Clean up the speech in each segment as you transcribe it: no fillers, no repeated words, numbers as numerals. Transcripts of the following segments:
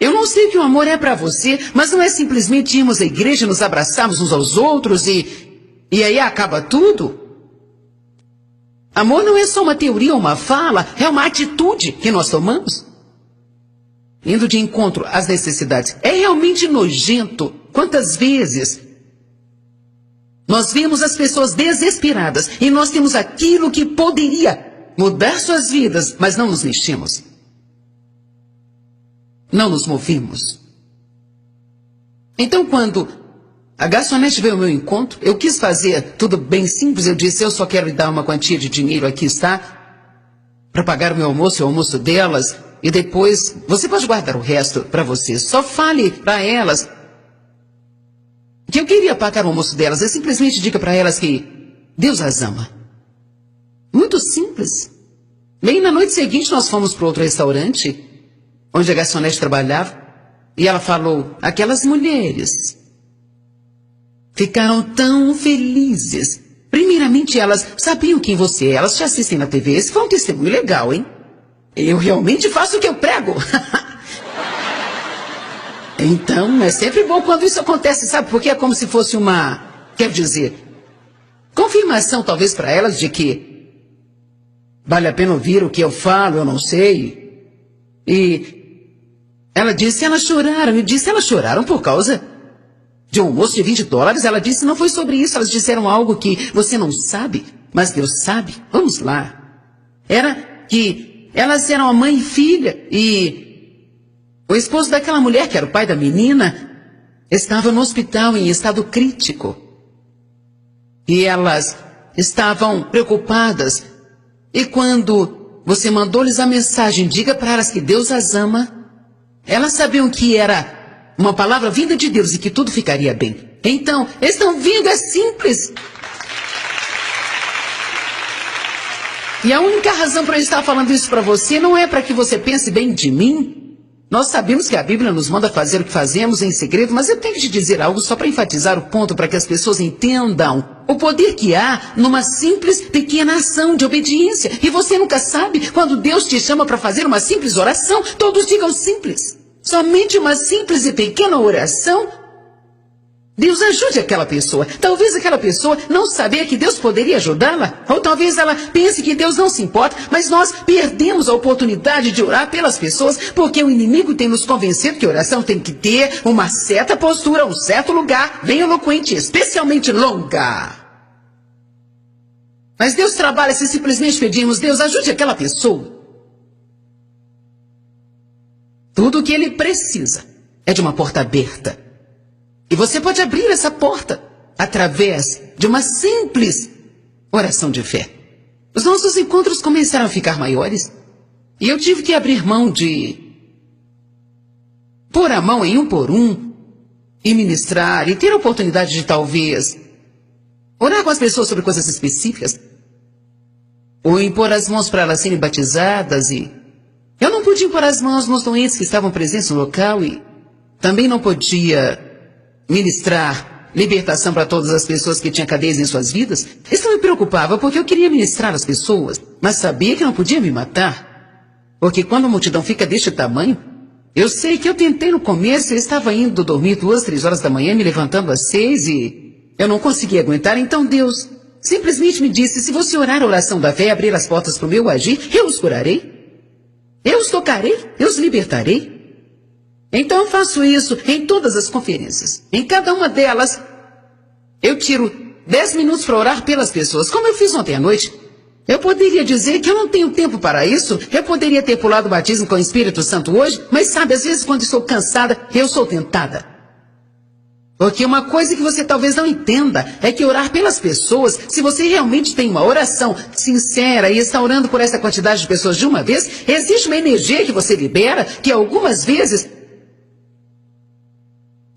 Eu não sei o que o amor é para você, mas não é simplesmente irmos à igreja, nos abraçarmos uns aos outros e aí acaba tudo. Amor não é só uma teoria ou uma fala, é uma atitude que nós tomamos. Indo de encontro às necessidades. É realmente nojento. Quantas vezes nós vemos as pessoas desesperadas e nós temos aquilo que poderia mudar suas vidas, mas não nos mexemos. Não nos movemos. Então, quando a garçonete veio ao meu encontro, eu quis fazer tudo bem simples. Eu disse, eu só quero lhe dar uma quantia de dinheiro, aqui está, para pagar o meu almoço e o almoço delas. E depois, você pode guardar o resto para você. Só fale para elas que eu queria pagar o almoço delas. Eu simplesmente diga para elas que Deus as ama. Muito simples. Bem, na noite seguinte, nós fomos para outro restaurante, onde a garçonete trabalhava, e ela falou, aquelas mulheres ficaram tão felizes. Primeiramente, elas sabiam quem você é, elas te assistem na TV. Esse foi um testemunho legal, hein? Eu realmente faço o que eu prego. Então, é sempre bom quando isso acontece, sabe? Porque é como se fosse uma, quero dizer, confirmação talvez para elas de que vale a pena ouvir o que eu falo, eu não sei. E ela disse, elas choraram. Eu disse, elas choraram por causa de um almoço de $20. Ela disse, não foi sobre isso. Elas disseram algo que você não sabe, mas Deus sabe. Vamos lá. Era que elas eram a mãe e filha, e o esposo daquela mulher, que era o pai da menina, estava no hospital em estado crítico. E elas estavam preocupadas. E quando você mandou-lhes a mensagem, diga para elas que Deus as ama, elas sabiam que era uma palavra vinda de Deus e que tudo ficaria bem. Então, estão vindo, é simples. E a única razão para eu estar falando isso para você não é para que você pense bem de mim. Nós sabemos que a Bíblia nos manda fazer o que fazemos em segredo, mas eu tenho que te dizer algo só para enfatizar o ponto, para que as pessoas entendam o poder que há numa simples, pequena ação de obediência. E você nunca sabe, quando Deus te chama para fazer uma simples oração, todos digam simples. Somente uma simples e pequena oração, Deus ajude aquela pessoa. Talvez aquela pessoa não sabia que Deus poderia ajudá-la. Ou talvez ela pense que Deus não se importa. Mas nós perdemos a oportunidade de orar pelas pessoas porque o inimigo tem nos convencido que a oração tem que ter uma certa postura, um certo lugar, bem eloquente, especialmente longa. Mas Deus trabalha se simplesmente pedirmos, Deus ajude aquela pessoa. Tudo o que ele precisa é de uma porta aberta. E você pode abrir essa porta através de uma simples oração de fé. Os nossos encontros começaram a ficar maiores. E eu tive que abrir mão de pôr a mão em um por um e ministrar e ter a oportunidade de talvez orar com as pessoas sobre coisas específicas. Ou impor as mãos para elas serem batizadas e eu não podia impor as mãos nos doentes que estavam presentes no local e também não podia ministrar libertação para todas as pessoas que tinham cadeias em suas vidas. Isso me preocupava porque eu queria ministrar as pessoas, mas sabia que não podia me matar. Porque quando a multidão fica deste tamanho, eu sei que eu tentei no começo, eu estava indo dormir 2, 3 horas da manhã, me levantando às 6 e eu não conseguia aguentar. Então Deus simplesmente me disse, se você orar a oração da fé e abrir as portas para o meu agir, eu os curarei, eu os tocarei, eu os libertarei. Então eu faço isso em todas as conferências. Em cada uma delas, eu tiro 10 minutos para orar pelas pessoas. Como eu fiz ontem à noite, eu poderia dizer que eu não tenho tempo para isso. Eu poderia ter pulado o batismo com o Espírito Santo hoje. Mas sabe, às vezes quando estou cansada, eu sou tentada. Porque uma coisa que você talvez não entenda é que orar pelas pessoas, se você realmente tem uma oração sincera e está orando por essa quantidade de pessoas de uma vez, existe uma energia que você libera que algumas vezes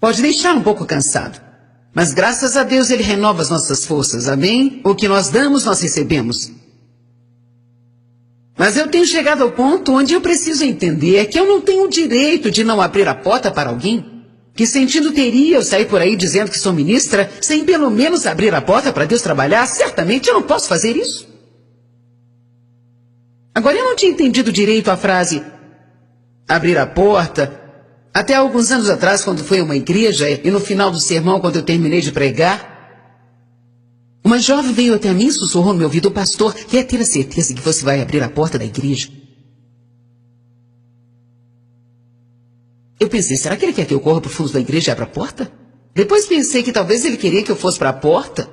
pode deixar um pouco cansado. Mas graças a Deus Ele renova as nossas forças, amém? O que nós damos, nós recebemos. Mas eu tenho chegado ao ponto onde eu preciso entender que eu não tenho o direito de não abrir a porta para alguém. Que sentido teria eu sair por aí dizendo que sou ministra, sem pelo menos abrir a porta para Deus trabalhar? Certamente eu não posso fazer isso. Agora eu não tinha entendido direito a frase abrir a porta, Até alguns anos atrás, quando fui a uma igreja, e no final do sermão, quando eu terminei de pregar, uma jovem veio até mim e sussurrou no meu ouvido: o pastor quer ter a certeza que você vai abrir a porta da igreja. Eu pensei, será que ele quer que eu corra para o fundo da igreja e abra a porta? Depois pensei que talvez ele queria que eu fosse para a porta.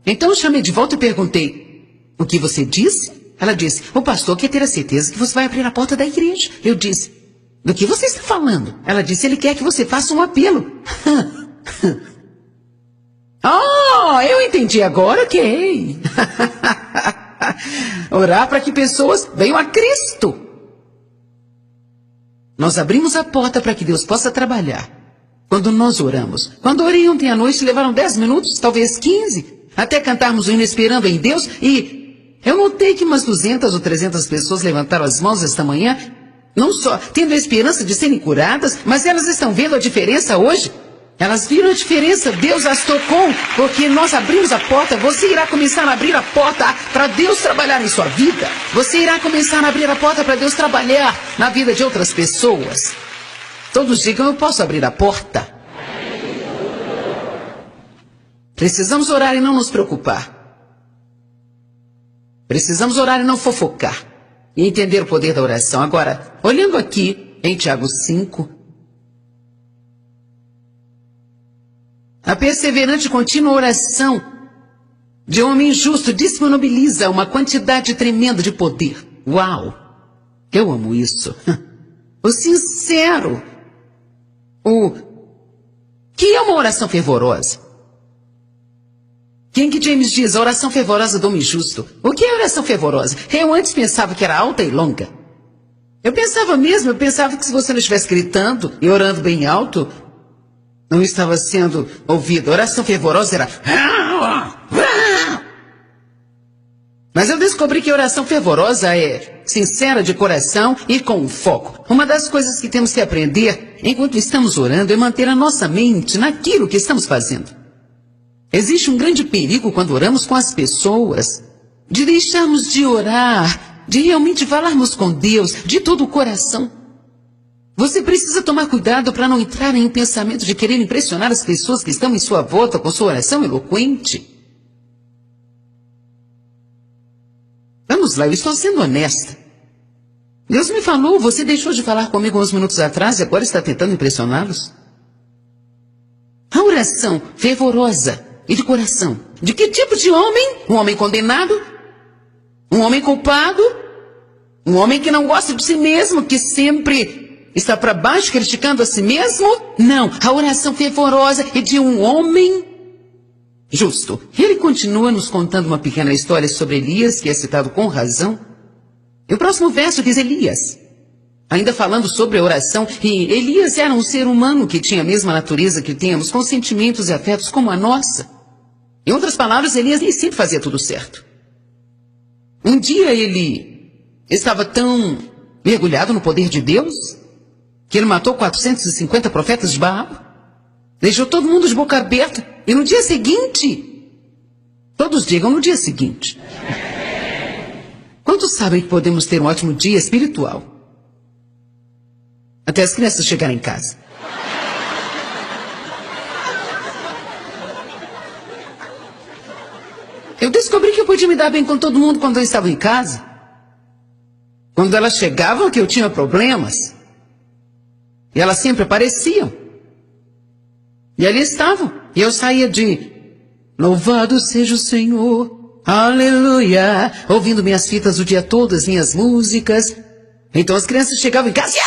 Então eu chamei de volta e perguntei: o que você disse? Ela disse: o pastor quer ter a certeza que você vai abrir a porta da igreja. Eu disse: do que você está falando? Ela disse: ele quer que você faça um apelo. Oh, eu entendi agora, ok. Orar para que pessoas venham a Cristo. Nós abrimos a porta para que Deus possa trabalhar. Quando nós oramos. Quando orei ontem à noite, levaram 10 minutos, talvez 15, até cantarmos o hino Esperando em Deus, e eu notei que umas 200 ou 300 pessoas levantaram as mãos esta manhã, não só tendo a esperança de serem curadas, mas elas estão vendo a diferença hoje. Elas viram a diferença, Deus as tocou, porque nós abrimos a porta. Você irá começar a abrir a porta para Deus trabalhar em sua vida. Você irá começar a abrir a porta para Deus trabalhar na vida de outras pessoas. Todos digam: eu posso abrir a porta. Precisamos orar e não nos preocupar. Precisamos orar e não fofocar. E entender o poder da oração. Agora, olhando aqui em Tiago 5, a perseverante e contínua oração de um homem justo disponibiliza uma quantidade tremenda de poder. Uau! Eu amo isso. O sincero. O que é uma oração fervorosa? King James diz: a oração fervorosa do homem justo. O que é oração fervorosa? Eu antes pensava que era alta e longa. Eu pensava que se você não estivesse gritando e orando bem alto, não estava sendo ouvido. A oração fervorosa era... Mas eu descobri que a oração fervorosa é sincera de coração e com foco. Uma das coisas que temos que aprender enquanto estamos orando é manter a nossa mente naquilo que estamos fazendo. Existe um grande perigo quando oramos com as pessoas, de deixarmos de orar, de realmente falarmos com Deus de todo o coração. Você precisa tomar cuidado para não entrar em um pensamento de querer impressionar as pessoas que estão em sua volta com sua oração eloquente. Vamos lá, eu estou sendo honesta. Deus me falou: você deixou de falar comigo uns minutos atrás e agora está tentando impressioná-los? A oração fervorosa e de coração. De que tipo de homem? Um homem condenado? Um homem culpado? Um homem que não gosta de si mesmo, que sempre está para baixo criticando a si mesmo? Não, a oração fervorosa é de um homem justo. Ele continua nos contando uma pequena história sobre Elias, que é citado com razão. E o próximo verso diz: Elias, ainda falando sobre a oração, e Elias era um ser humano que tinha a mesma natureza que temos, com sentimentos e afetos como a nossa. Em outras palavras, Elias nem sempre fazia tudo certo. Um dia ele estava tão mergulhado no poder de Deus que ele matou 450 profetas de Baal, deixou todo mundo de boca aberta, e no dia seguinte, todos digam no dia seguinte, quantos sabem que podemos ter um ótimo dia espiritual até as crianças chegarem em casa? Eu descobri que eu podia me dar bem com todo mundo quando eu estava em casa. Quando elas chegavam que eu tinha problemas, e elas sempre apareciam. E ali estavam. E eu saía de louvado seja o Senhor, aleluia, ouvindo minhas fitas o dia todo, as minhas músicas. Então as crianças chegavam em casa e...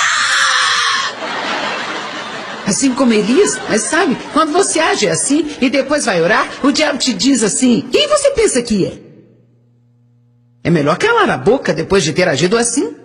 assim como Elias, mas sabe, quando você age assim e depois vai orar, o diabo te diz assim: quem você pensa que é? É melhor calar a boca depois de ter agido assim.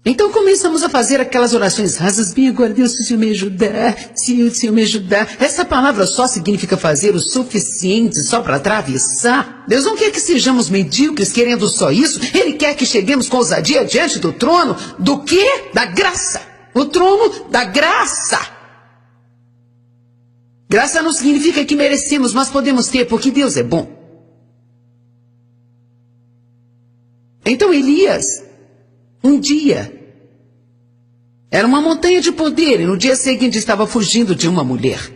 Então começamos a fazer aquelas orações rasas: bem, agora Deus, se o Senhor me ajudar, se o Senhor me ajudar. Essa palavra só significa fazer o suficiente só para atravessar. Deus não quer que sejamos medíocres querendo só isso. Ele quer que cheguemos com ousadia diante do trono do quê? Da graça. O trono da graça. Graça não significa que merecemos, mas podemos ter, porque Deus é bom. Então Elias, um dia, Era uma montanha de poder e no dia seguinte estava fugindo de uma mulher.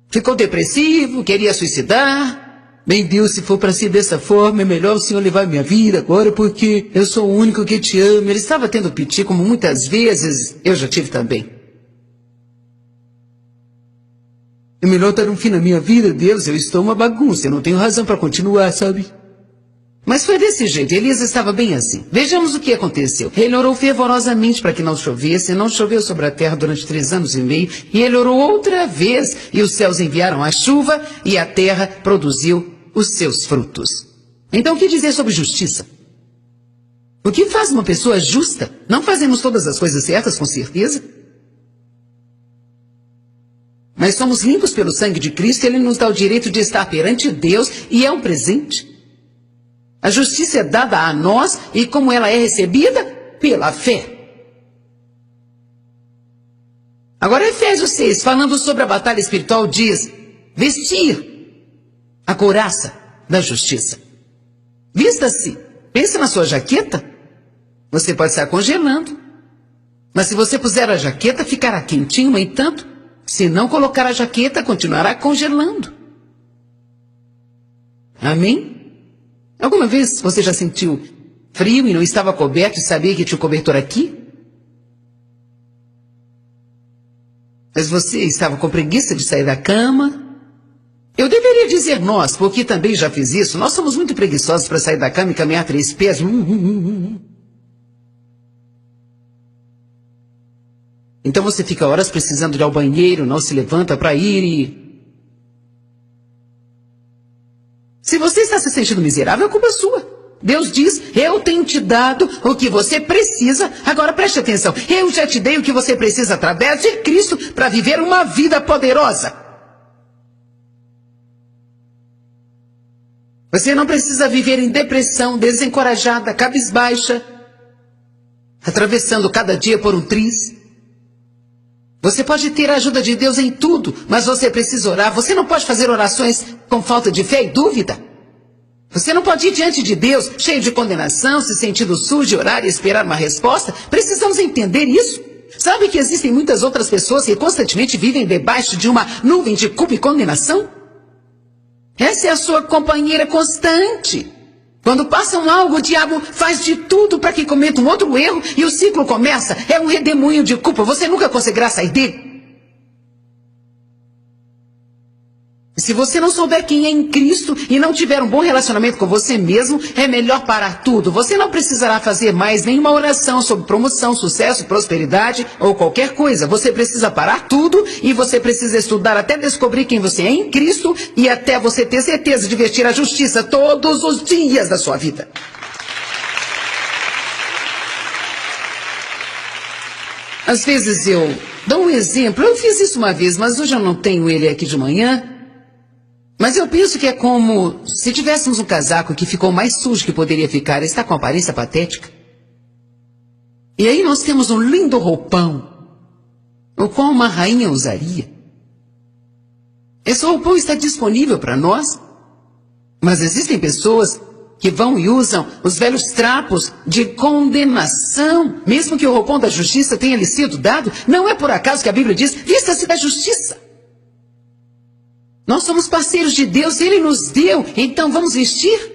Ficou depressivo, queria suicidar. Bem, Deus, se for para ser dessa forma, é melhor o senhor levar minha vida agora, porque eu sou o único que te ama. Ele estava tendo piti, como muitas vezes eu já tive também. É melhor dar um fim na minha vida, Deus, eu estou uma bagunça, eu não tenho razão para continuar, sabe? Mas foi desse jeito, Elisa estava bem assim. Vejamos o que aconteceu. Ele orou fervorosamente para que não chovesse, não choveu sobre a terra durante 3 anos e meio, e ele orou outra vez, e os céus enviaram a chuva, e a terra produziu os seus frutos. Então o que dizer sobre justiça? O que faz uma pessoa justa? Não fazemos todas as coisas certas, com certeza. Mas somos limpos pelo sangue de Cristo, e Ele nos dá o direito de estar perante Deus, e é um presente. A justiça é dada a nós, e como ela é recebida? Pela fé. Agora Efésios 6, falando sobre a batalha espiritual, diz: vestir a couraça da justiça. Vista-se. Pensa na sua jaqueta. Você pode estar congelando. Mas se você puser a jaqueta, ficará quentinho, no entanto, se não colocar a jaqueta, continuará congelando. Amém? Alguma vez você já sentiu frio e não estava coberto e sabia que tinha o cobertor aqui? Mas você estava com preguiça de sair da cama? Eu deveria dizer nós, porque também já fiz isso. Nós somos muito preguiçosos para sair da cama e caminhar 3 pés. Então você fica horas precisando ir ao banheiro, não se levanta para ir e... Se você está se sentindo miserável, a culpa é sua. Deus diz: eu tenho te dado o que você precisa. Agora preste atenção. Eu já te dei o que você precisa através de Cristo para viver uma vida poderosa. Você não precisa viver em depressão, desencorajada, cabisbaixa, atravessando cada dia por um triz. Você pode ter a ajuda de Deus em tudo, mas você precisa orar. Você não pode fazer orações com falta de fé e dúvida. Você não pode ir diante de Deus cheio de condenação, se sentindo sujo, orar e esperar uma resposta. Precisamos entender isso. Sabe que existem muitas outras pessoas que constantemente vivem debaixo de uma nuvem de culpa e condenação? Essa é a sua companheira constante. Quando passam algo, o diabo faz de tudo para que cometa um outro erro e o ciclo começa. É um redemoinho de culpa. Você nunca conseguirá sair dele. Se você não souber quem é em Cristo e não tiver um bom relacionamento com você mesmo, é melhor parar tudo. Você não precisará fazer mais nenhuma oração sobre promoção, sucesso, prosperidade ou qualquer coisa. Você precisa parar tudo e você precisa estudar até descobrir quem você é em Cristo e até você ter certeza de vestir a justiça todos os dias da sua vida. Às vezes eu dou um exemplo. Eu fiz isso uma vez, mas hoje eu não tenho ele aqui de manhã. Mas eu penso que é como se tivéssemos um casaco que ficou mais sujo que poderia ficar, está com aparência patética. E aí nós temos um lindo roupão, o qual uma rainha usaria. Esse roupão está disponível para nós, mas existem pessoas que vão e usam os velhos trapos de condenação, mesmo que o roupão da justiça tenha lhe sido dado. Não é por acaso que a Bíblia diz: vista-se da justiça. Nós somos parceiros de Deus, Ele nos deu, então vamos vestir